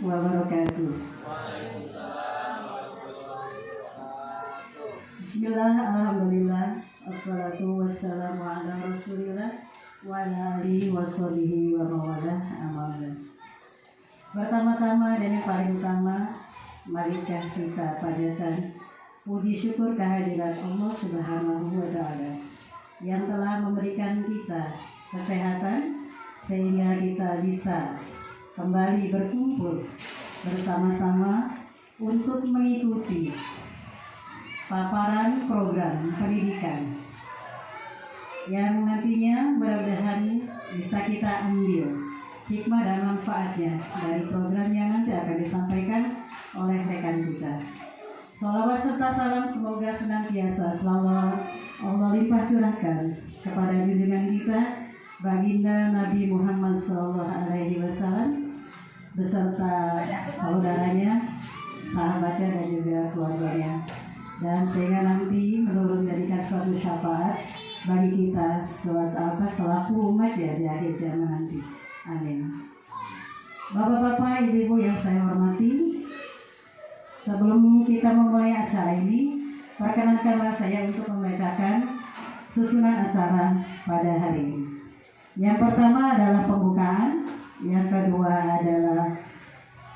wabarakatuh. Bismillah, alhamdulillah, assalatu wassalamu ala rasulillah wa ala alihi wa sahbihi wa mawalah amalah. Pertama-tama dan yang paling utama, marilah kita panjatkan puji syukur kehadirat Allah Subhanahu wa Ta'ala yang telah memberikan kita kesehatan sehingga kita bisa kembali berkumpul bersama-sama untuk mengikuti paparan program pendidikan yang nantinya mudah-mudahan bisa kita ambil hikmah dan manfaatnya dari program yang nanti akan disampaikan oleh rekan kita. Sholawat serta salam semoga senantiasa selalu Allah limpah curahkan kepada junjungan kita Baginda Nabi Muhammad SAW beserta saudaranya, sahabatnya dan juga keluarganya, dan sehingga nanti menurun jadikan suatu syafaat bagi kita selaku umat ya di akhir zaman nanti. Amin. Bapak-bapak, ibu-ibu yang saya hormati, sebelum kita memulai acara ini, perkenankanlah saya untuk membacakan susunan acara pada hari ini. Yang pertama adalah pembukaan, yang kedua adalah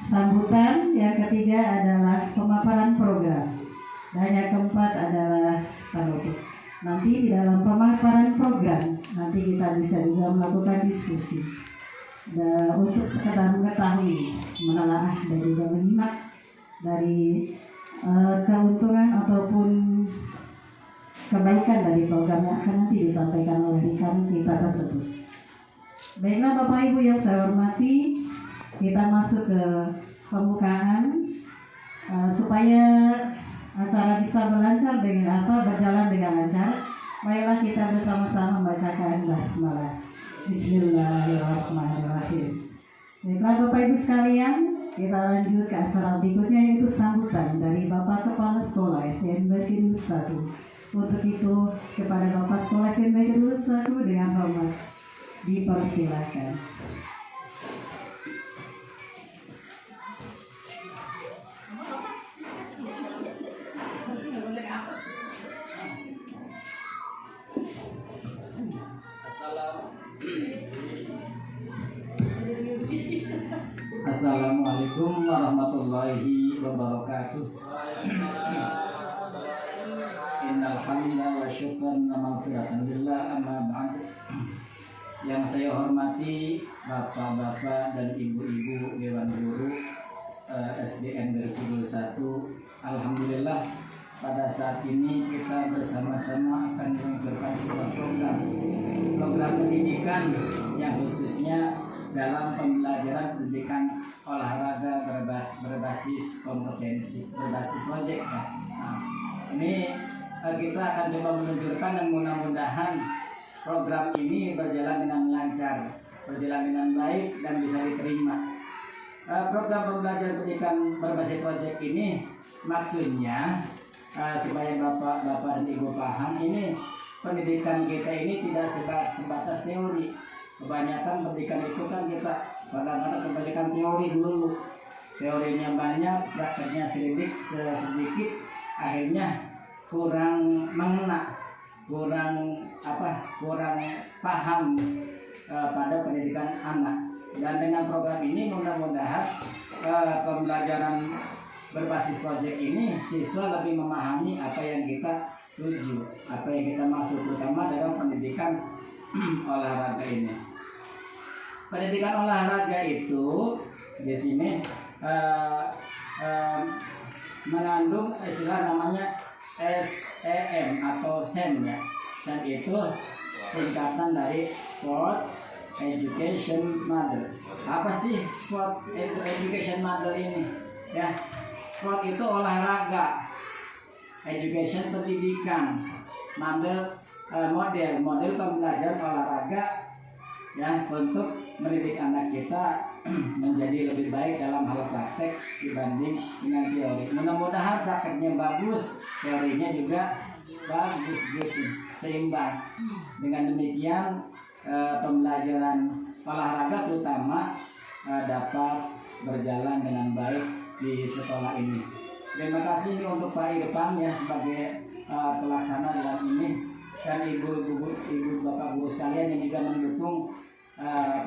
sambutan, yang ketiga adalah pemaparan program, dan yang keempat adalah penutup. Nanti di dalam pemaparan program nanti kita bisa juga melakukan diskusi untuk sekedar mengetahui, menelaah dan juga menyimak dari keuntungan ataupun kebaikan dari program yang akan nanti disampaikan oleh rekan kita tersebut. Baiklah Bapak Ibu yang saya hormati, kita masuk ke pembukaan supaya acara bisa berjalan dengan lancar. Marilah kita bersama-sama membacakan basmalah. Bismillahirrahmanirrahim. Baiklah Bapak Ibu sekalian, kita lanjut ke acara berikutnya, yaitu sambutan dari Bapak Kepala Sekolah SDN Baitul 1. Untuk itu kepada Bapak Sekolah SDN Baitul 1 dengan hormat dipersilakan. Assalamualaikum warahmatullahi wabarakatuh. Innal hamda wa syukran wa maghfiratan lillah, amma ba'd. Yang saya hormati bapak-bapak dan ibu-ibu Dewan Guru SDN Baitul 1. Alhamdulillah pada saat ini kita bersama-sama akan meluncurkan sebuah program pendidikan yang khususnya dalam pembelajaran pendidikan olahraga berbasis kompetensi, berbasis proyek. Ini kita akan coba meluncurkan dan mudah-mudahan program ini berjalan dengan lancar, berjalan dengan baik dan bisa diterima. Program pembelajaran pendidikan berbasis proyek ini maksudnya supaya bapak-bapak dan ibu paham, ini pendidikan kita ini tidak sebatas teori. Kebanyakan pendidikan itu kan kita kadang-kadang kebanyakan teori dulu, teorinya banyak, prakteknya sedikit, akhirnya kurang mengena, kurang paham pada pendidikan anak. Dan dengan program ini mudah-mudahan pembelajaran berbasis proyek ini siswa lebih memahami apa yang kita tuju, apa yang kita maksud, terutama dalam pendidikan olahraga ini. Pendidikan olahraga itu di sini mengandung istilah namanya SEM atau SEM ya. SEM itu singkatan dari Sport Education Model. Apa sih Sport Education Model ini? Ya, sport itu olahraga, education pendidikan, model pembelajaran olahraga ya, untuk mendidik anak kita menjadi lebih baik dalam hal praktek dibanding dengan teori. Mudah-mudahan prakteknya bagus, teorinya juga bagus gitu, seimbang. Dengan demikian pembelajaran olahraga terutama dapat berjalan dengan baik di sekolah ini. Terima kasih untuk Pak Irfan ya sebagai pelaksana dalam ini, dan ibu bapak guru sekalian yang juga mendukung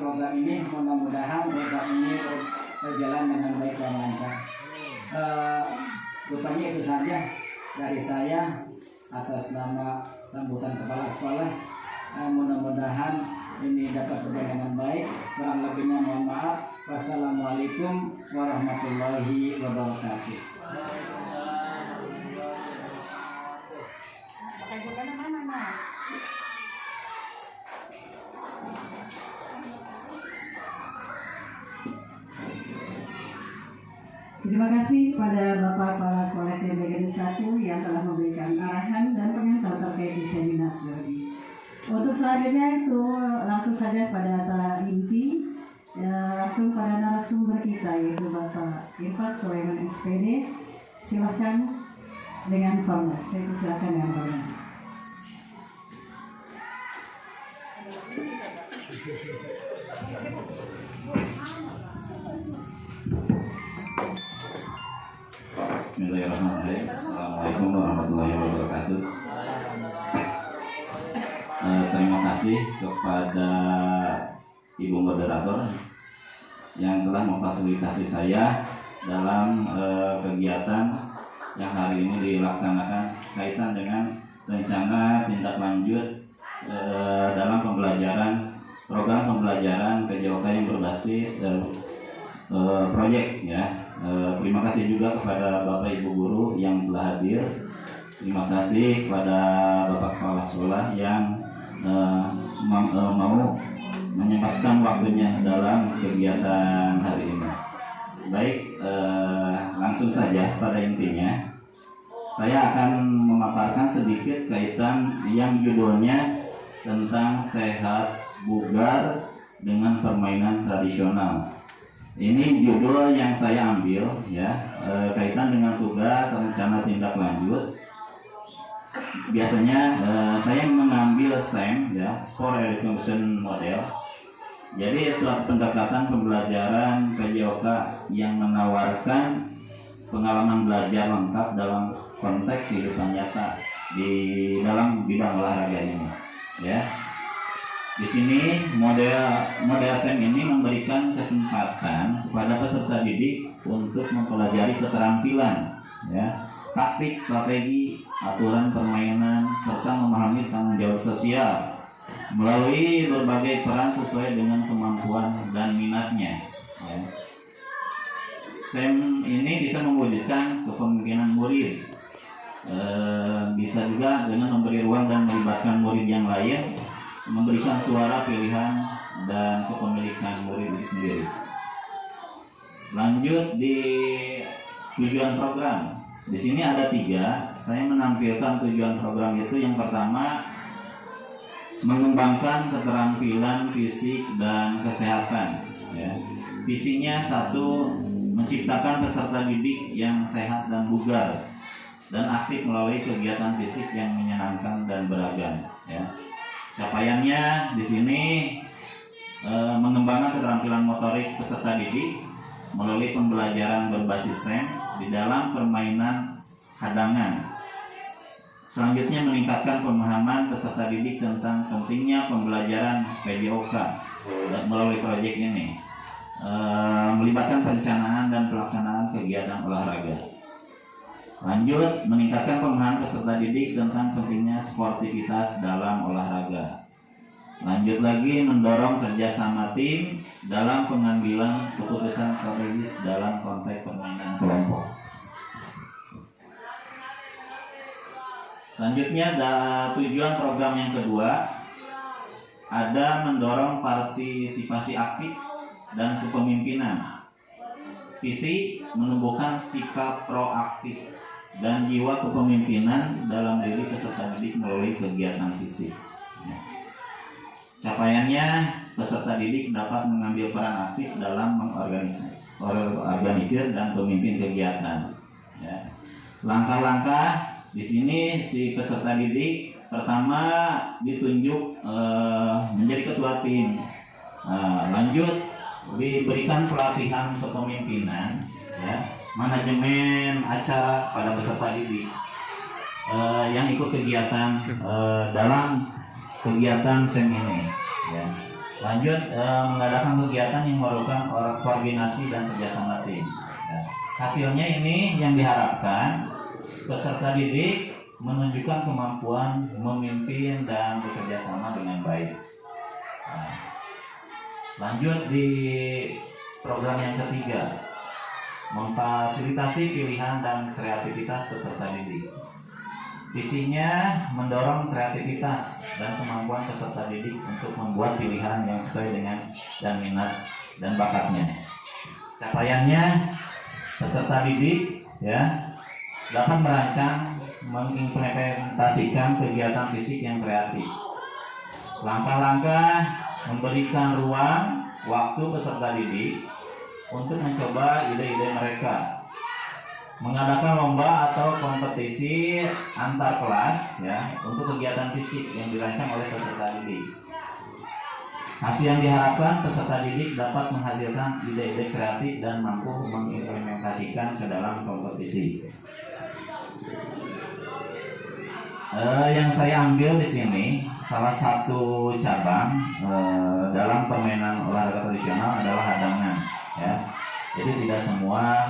program ini. Mudah-mudahan program ini berjalan dengan baik dan lancar. Rupanya itu saja dari saya atas nama sambutan kepala sekolah. Mudah-mudahan ini dapat berjalan dengan baik. Kurang lebihnya mohon maaf. Wassalamualaikum warahmatullahi wabarakatuh. Terima kasih pada Bapak Kepala Sekolah SD Negeri 1 yang telah memberikan arahan dan pengantar terkait diseminasi ini. Untuk selanjutnya itu langsung saja pada inti, langsung pada narasumber kita yaitu Bapak Irfan Sulaiman SPD. Silakan dengan format. Saya persilakan dengan format. Bismillahirrahmanirrahim. Assalamualaikum warahmatullahi wabarakatuh. Terima kasih kepada Ibu Moderator yang telah memfasilitasi saya dalam kegiatan yang hari ini dilaksanakan kaitan dengan rencana tindak lanjut dalam pembelajaran program pembelajaran PJOK yang berbasis proyek ya. Terima kasih juga kepada Bapak Ibu guru yang telah hadir. Terima kasih kepada Bapak Kepala Sekolah yang mau menyempatkan waktunya dalam kegiatan hari ini. Baik, langsung saja pada intinya. Saya akan memaparkan sedikit kaitan yang judulnya tentang sehat bugar dengan permainan tradisional. Ini judul yang saya ambil ya, kaitan dengan tugas rencana tindak lanjut. Biasanya saya mengambil SEM ya, Sport Education Model. Jadi suatu pendekatan pembelajaran PJOK yang menawarkan pengalaman belajar lengkap dalam konteks kehidupan nyata di dalam bidang olahraga ini ya. Di sini model SEM ini memberikan kesempatan kepada peserta didik untuk mempelajari keterampilan, ya, taktik, strategi, aturan permainan, serta memahami tanggung jawab sosial melalui berbagai peran sesuai dengan kemampuan dan minatnya. Ya. SEM ini bisa mewujudkan kepemimpinan murid, bisa juga dengan memberi ruang dan melibatkan murid yang lain, memberikan suara pilihan dan kepemilikan murid itu sendiri. Lanjut di tujuan program. Di sini ada 3. Saya menampilkan tujuan program itu. Yang pertama, mengembangkan keterampilan fisik dan kesehatan. Ya. Visinya 1, menciptakan peserta didik yang sehat dan bugar dan aktif melalui kegiatan fisik yang menyenangkan dan beragam. Ya. Capaiannya di sini mengembangkan keterampilan motorik peserta didik melalui pembelajaran berbasis SEM di dalam permainan hadangan. Selanjutnya meningkatkan pemahaman peserta didik tentang pentingnya pembelajaran PJOK melalui proyek ini, melibatkan perencanaan dan pelaksanaan kegiatan olahraga. Lanjut, meningkatkan pemahaman peserta didik tentang pentingnya sportivitas dalam olahraga. Lanjut lagi, mendorong kerjasama tim dalam pengambilan keputusan strategis dalam konteks permainan kelompok. Selanjutnya, tujuan program yang kedua ada mendorong partisipasi aktif dan kepemimpinan. Visi menumbuhkan sikap proaktif dan jiwa kepemimpinan dalam diri peserta didik melalui kegiatan fisik. Capaiannya, peserta didik dapat mengambil peran aktif dalam mengorganisir dan memimpin kegiatan. Ya. Langkah-langkah di sini si peserta didik pertama ditunjuk menjadi ketua tim. Lanjut diberikan pelatihan kepemimpinan, ya, manajemen acara pada peserta didik yang ikut kegiatan dalam kegiatan SEM ini. Ya. Lanjut mengadakan kegiatan yang memerlukan koordinasi dan kerjasama tim. Ya. Hasilnya ini yang diharapkan peserta didik menunjukkan kemampuan memimpin dan bekerja sama dengan baik. Nah, lanjut di program yang ketiga, memfasilitasi pilihan dan kreativitas peserta didik. Visinya mendorong kreativitas dan kemampuan peserta didik untuk membuat pilihan yang sesuai dengan dan minat dan bakatnya. Capaiannya, peserta didik ya dapat merancang mengimplementasikan kegiatan fisik yang kreatif. Langkah-langkah memberikan ruang waktu peserta didik untuk mencoba ide-ide mereka. Mengadakan lomba atau kompetisi antar kelas ya untuk kegiatan fisik yang dirancang oleh peserta didik. Hasil yang diharapkan peserta didik dapat menghasilkan ide-ide kreatif dan mampu mengimplementasikan ke dalam kompetisi. Yang saya ambil di sini salah satu cabang dalam permainan olahraga tradisional adalah hadangan, ya. Jadi tidak semua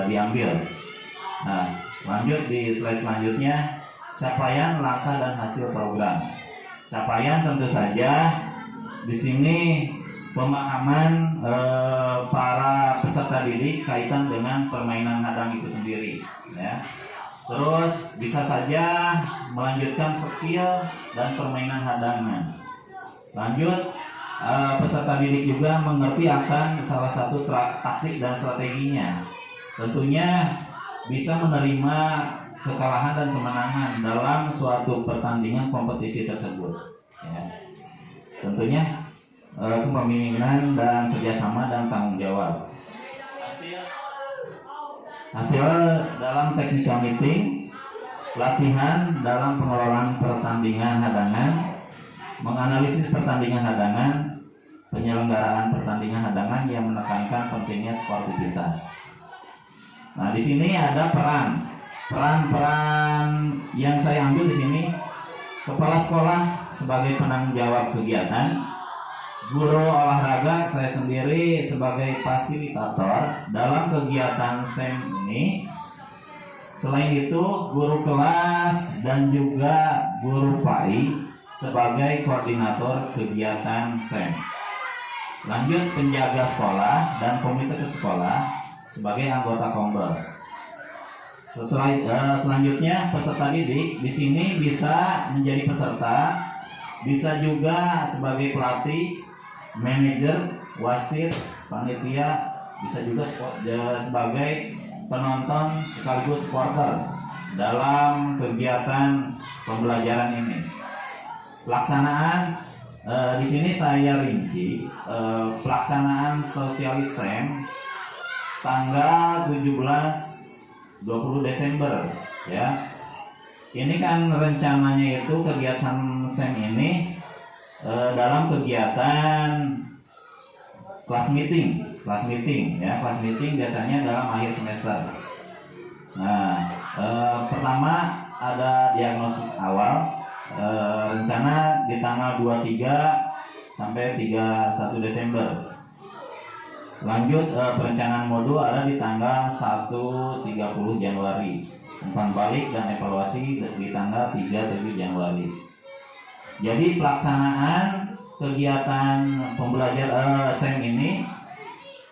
diambil. Nah, lanjut di slide selanjutnya, capaian, langkah dan hasil program. Capaian tentu saja di sini pemahaman para peserta didik kaitan dengan permainan hadang itu sendiri, ya. Terus bisa saja melanjutkan skill dan permainan hadangan. Lanjut, peserta didik juga mengerti akan salah satu taktik dan strateginya. Tentunya bisa menerima kekalahan dan kemenangan dalam suatu pertandingan kompetisi tersebut. Ya. Tentunya kepemimpinan dan kerjasama dan tanggung jawab. Hasil dalam technical meeting, latihan dalam pengelolaan pertandingan hadangan, menganalisis pertandingan hadangan, penyelenggaraan pertandingan hadangan yang menekankan pentingnya sportivitas. Nah, di sini ada peran yang saya ambil di sini. Kepala sekolah sebagai penanggung jawab kegiatan, guru olahraga saya sendiri sebagai fasilitator dalam kegiatan SEM ini. Selain itu, guru kelas dan juga guru PAI sebagai koordinator kegiatan SEM. Lanjut, penjaga sekolah dan komite sekolah sebagai anggota komber. Selanjutnya peserta didik di sini bisa menjadi peserta, bisa juga sebagai pelatih, manajer, wasit, panitia, bisa juga sebagai penonton sekaligus supporter dalam kegiatan pembelajaran ini. Pelaksanaan di sini saya rinci pelaksanaan sosialis SEM tanggal 17-20 Desember ya. Ini kan rencananya itu kegiatan SEM ini dalam kegiatan kelas meeting ya. Kelas meeting biasanya dalam akhir semester. Nah, pertama ada diagnosis awal, rencana di tanggal 23 sampai 31 Desember. Lanjut perencanaan modul ada di tanggal 1-30 Januari. Umpan balik dan evaluasi di tanggal 3-7 Januari. Jadi pelaksanaan kegiatan pembelajaran SEM ini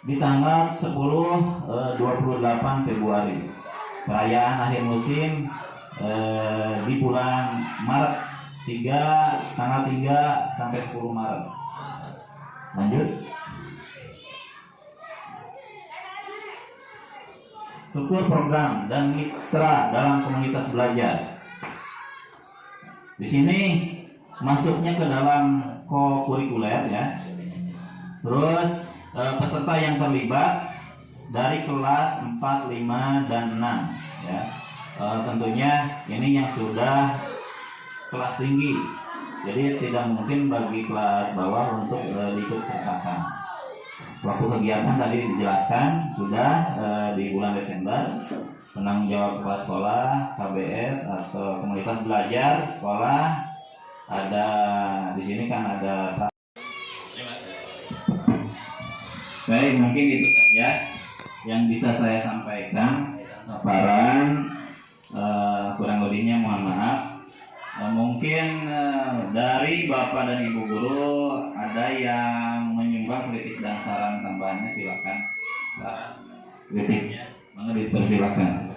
di tanggal 10-28 Februari. Perayaan akhir musim di bulan Maret, tanggal 3 sampai 10 Maret. Lanjut. Struktur program dan mitra dalam komunitas belajar. Di sini masuknya ke dalam co-kurikuler ya. Terus peserta yang terlibat dari kelas 4, 5, dan 6 ya. Tentunya ini yang sudah kelas tinggi. Jadi tidak mungkin bagi kelas bawah untuk diikut sertakan. waktu kegiatan tadi dijelaskan sudah di bulan Desember penanggung jawab kepala sekolah, KBS atau komunitas belajar sekolah ada di sini kan ada Pak. Baik, mungkin itu saja yang bisa saya sampaikan. Paparan kurang lebihnya mohon maaf. Mungkin dari Bapak dan Ibu guru ada yang menyumbang kritik dan saran tambahannya, silakan. Saran kritiknya, dipersilakan.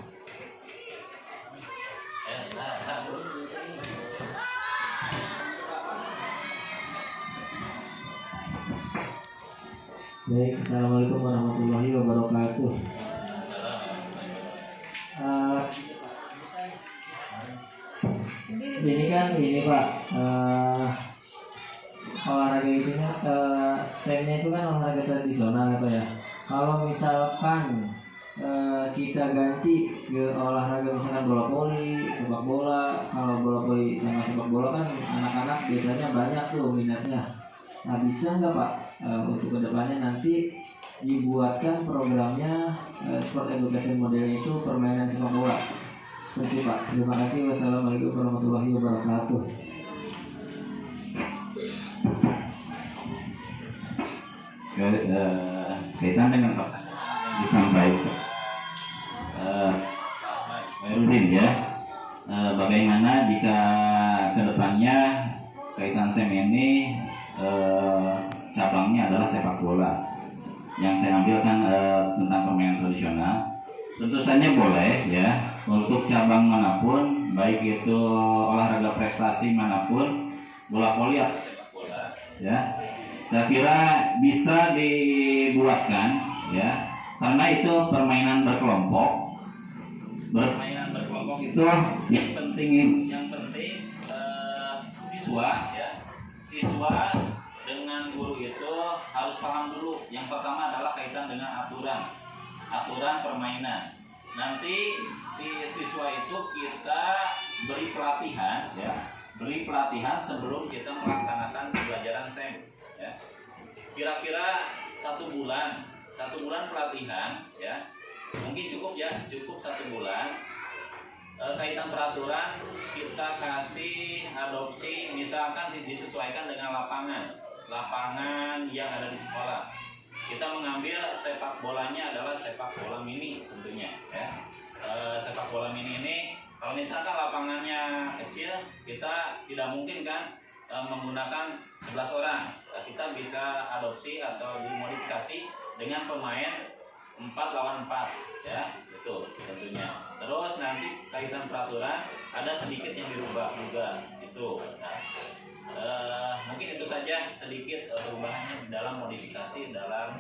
Baik, assalamualaikum warahmatullahi wabarakatuh. Ini kan ini Pak, olahraga itu kan SEM-nya itu kan olahraga tradisional apa ya. Kalau misalkan kita ganti ke olahraga misalkan bola voli, sepak bola. Kalau bola voli sama sepak bola kan anak-anak biasanya banyak tuh minatnya. Nah, bisa nggak Pak untuk kedepannya nanti dibuatkan programnya sport education modelnya itu permainan sepak bola seperti Pak. Terima kasih. Wassalamualaikum warahmatullahi wabarakatuh. Kaitan dengan Pak disampaikan Herudin ya, bagaimana jika kedepannya kaitan SEM ini cabangnya adalah sepak bola. Yang saya ambilkan tentang permainan tradisional, tentu saja boleh ya untuk cabang manapun, baik itu olahraga prestasi manapun, bola voli atau sepak bola ya. Saya kira bisa dibuatkan ya, karena itu permainan berkelompok. Permainan berkelompok itu yang penting siswa ya. Siswa dengan guru itu harus paham dulu. Yang pertama adalah kaitan dengan aturan permainan. Nanti si siswa itu kita beri pelatihan ya, sebelum kita melaksanakan pembelajaran SEM ya. Kira-kira 1 bulan pelatihan ya, mungkin cukup 1 bulan. Kaitan peraturan kita kasih adopsi, misalkan disesuaikan dengan lapangan yang ada di sekolah. Kita mengambil sepak bolanya adalah sepak bola mini tentunya ya. Sepak bola mini ini kalau misalkan lapangannya kecil, kita tidak mungkin kan menggunakan 11 orang. Kita bisa adopsi atau dimodifikasi dengan pemain 4 lawan 4 ya, itu tentunya. Terus nanti kaitan peraturan ada sedikit yang dirubah juga itu. Mungkin itu saja sedikit perubahannya dalam modifikasi dalam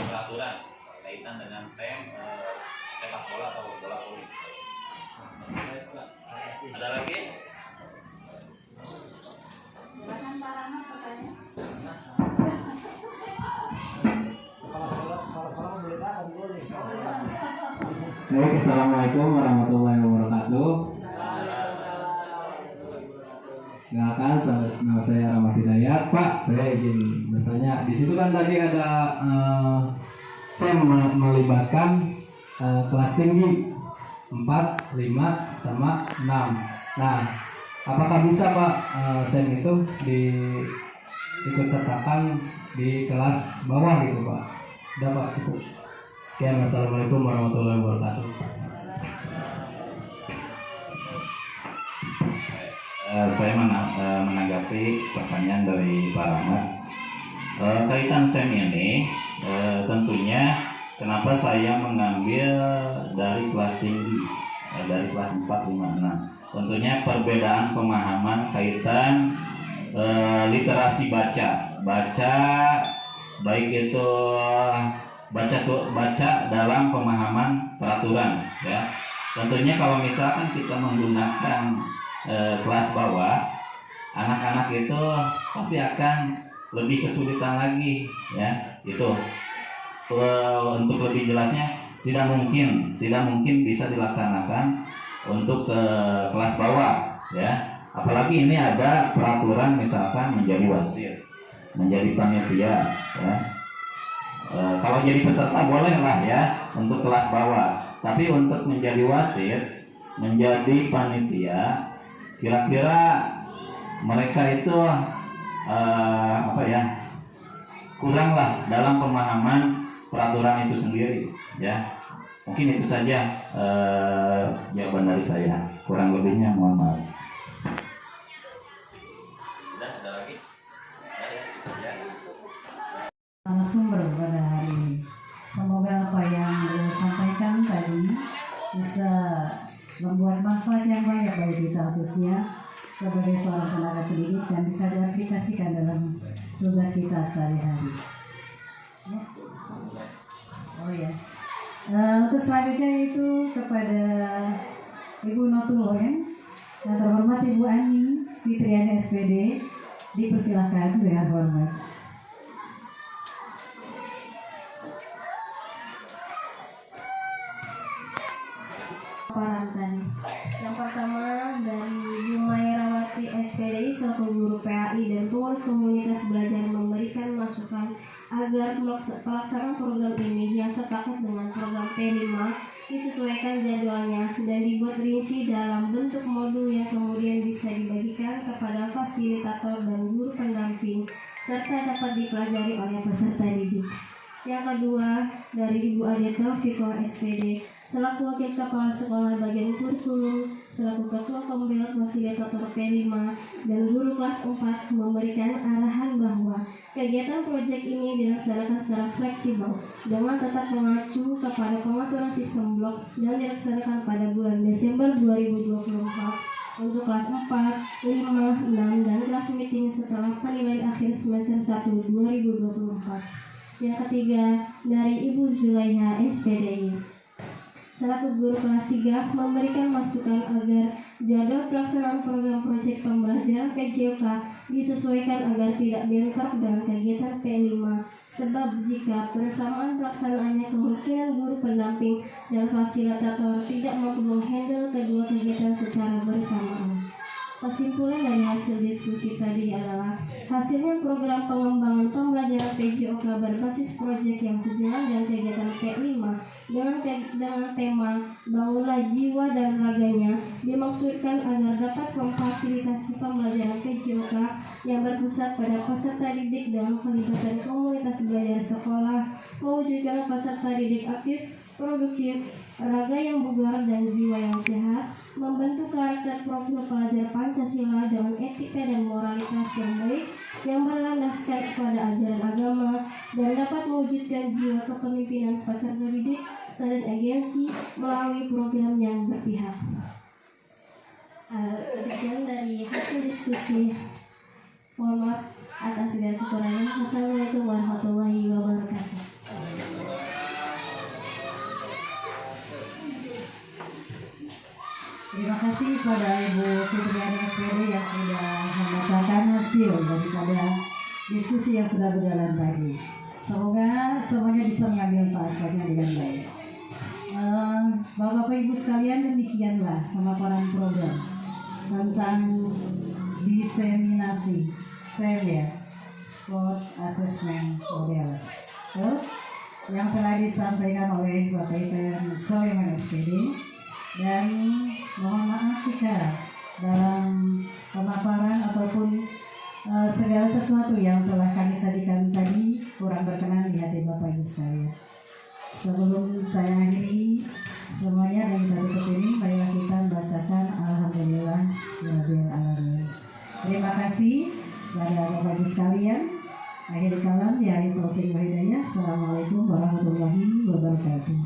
peraturan kaitan dengan SEM sepak bola atau bola voli. Ada lagi? Silakan Pak Rahmat pertanyaan. Baik, assalamualaikum warahmatullahi wabarakatuh. Silakan, nama saya Rahmat Hidayat. Pak, saya izin bertanya. Di situ kan tadi ada saya melibatkan kelas tinggi 4, 5, sama 6. Nah, apakah bisa Pak SEM itu diikut sertakan di kelas bawah gitu Pak? Udah Pak, cukup. Oke, assalamualaikum warahmatullahi wabarakatuh. Saya menanggapi pertanyaan dari Pak Rahmat. Kaitan SEM ini tentunya kenapa saya mengambil dari kelas tinggi, dari kelas 4, 5, 6. Tentunya perbedaan pemahaman kaitan literasi baca baik itu baca dalam pemahaman peraturan ya. Tentunya kalau misalkan kita menggunakan kelas bawah, anak-anak itu pasti akan lebih kesulitan lagi ya. Itu untuk lebih jelasnya tidak mungkin bisa dilaksanakan untuk ke kelas bawah ya. Apalagi ini ada peraturan misalkan menjadi wasit, menjadi panitia ya. kalau jadi peserta boleh lah ya untuk kelas bawah. Tapi untuk menjadi wasit, menjadi panitia, kira-kira mereka itu kurang lah dalam pemahaman peraturan itu sendiri ya. Mungkin itu saja jawaban dari saya. Kurang lebihnya mohon maaf. Narasumber pada hari ini. Semoga apa yang beliau sampaikan tadi bisa membuat manfaat yang banyak bagi kita, khususnya sebagai seorang tenaga pendidik, dan bisa diaplikasikan dalam tugas kita sehari-hari. Ya. Oh ya. Untuk selanjutnya itu kepada Ibu Notuloen, yang terhormat Ibu Ani Fitriani SPD, dipersilakan dengan hormat. Yang pertama dari Bu Mayrawati SPDI selaku guru PAI dan pengurus komunitas belajar memberikan masukan agar pelaksanaan program ini yang sepakat dengan program P5 disesuaikan jadwalnya dan dibuat rinci dalam bentuk modul yang kemudian bisa dibagikan kepada fasilitator dan guru pendamping serta dapat dipelajari oleh peserta didik. Yang kedua dari Ibu Ade Taufiko SPD selaku wakil kepala sekolah bagian kurikulum, selaku ketua pembela fasilitator P5 dan guru kelas 4 memberikan arahan bahwa kegiatan proyek ini dilaksanakan secara fleksibel dengan tetap mengacu kepada pengaturan sistem blok dan dilaksanakan pada bulan Desember 2024 untuk kelas 4, 5, 6 dan kelas meeting setelah penilaian akhir semester 1 2024. Yang ketiga dari Ibu Zulaiha SPDI selaku guru kelas 3 memberikan masukan agar jadwal pelaksanaan program proyek pembelajaran PJOK disesuaikan agar tidak bentrok dengan kegiatan P5, sebab jika bersamaan pelaksanaannya kemungkinan guru pendamping dan fasilitator tidak mampu menghandle kedua kegiatan secara bersamaan. Kesimpulan dari hasil diskusi tadi adalah hasilnya program pengembangan pembelajaran PJOK berbasis proyek yang sejalan dan kegiatan P5 dengan tema Bangunlah Jiwa dan Raganya dimaksudkan agar dapat memfasilitasi pembelajaran PJOK yang berpusat pada peserta didik dalam pelibatan komunitas belajar sekolah, mewujudkan peserta didik aktif, produktif, raga yang bugar dan jiwa yang sehat, membentuk karakter profil pelajar Pancasila dengan etika dan moralitas yang baik yang berlandaskan kepada ajaran agama dan dapat mewujudkan jiwa kepemimpinan peserta didik dan agensi melalui program yang berpihak. Sekian dari hasil diskusi. Mohon maaf atas segala kekurangan. Wassalamualaikum warahmatullahi wabarakatuh. Terima kasih kepada Ibu Fitriani SPD yang sudah membacakan hasil daripada diskusi yang sudah berjalan tadi. Semoga semuanya bisa mengambil manfaatnya dengan baik. Bapak-bapak Ibu sekalian, demikianlah pemaparan program tentang diseminasi Sport Assessment Model yang telah disampaikan oleh Bapak Ipen Soleman SPD. Dan mohon maaf jika dalam pemaparan ataupun segala sesuatu yang telah kami sajikan tadi kurang berkenan di hati Bapak Ibu sekalian. Sebelum saya akhiri semuanya dan kita tutup ini, marilah kita membacakan Alhamdulillah Rabbil Alamin. Terima kasih kepada Bapak Ibu sekalian. Akhir kalam, ya Taufik wa hidayah. Assalamualaikum warahmatullahi wabarakatuh.